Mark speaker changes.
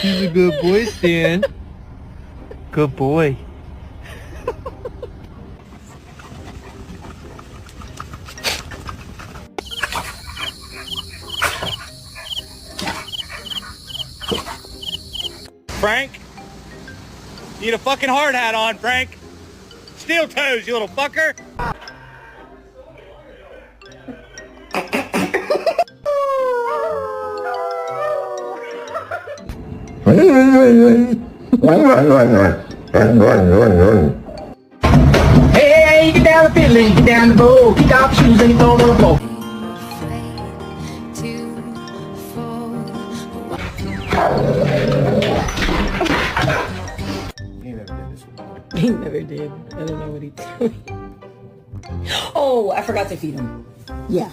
Speaker 1: He's a good boy, Stan. Good boy.
Speaker 2: Frank? You need a fucking hard hat on, Frank. Steel toes, you little fucker.
Speaker 3: Hey, get down the fiddle, get down the bowl, kick off the shoes and you throw them on the floor.
Speaker 4: He never did. I don't know what he did. Oh, I forgot to feed him. Yeah.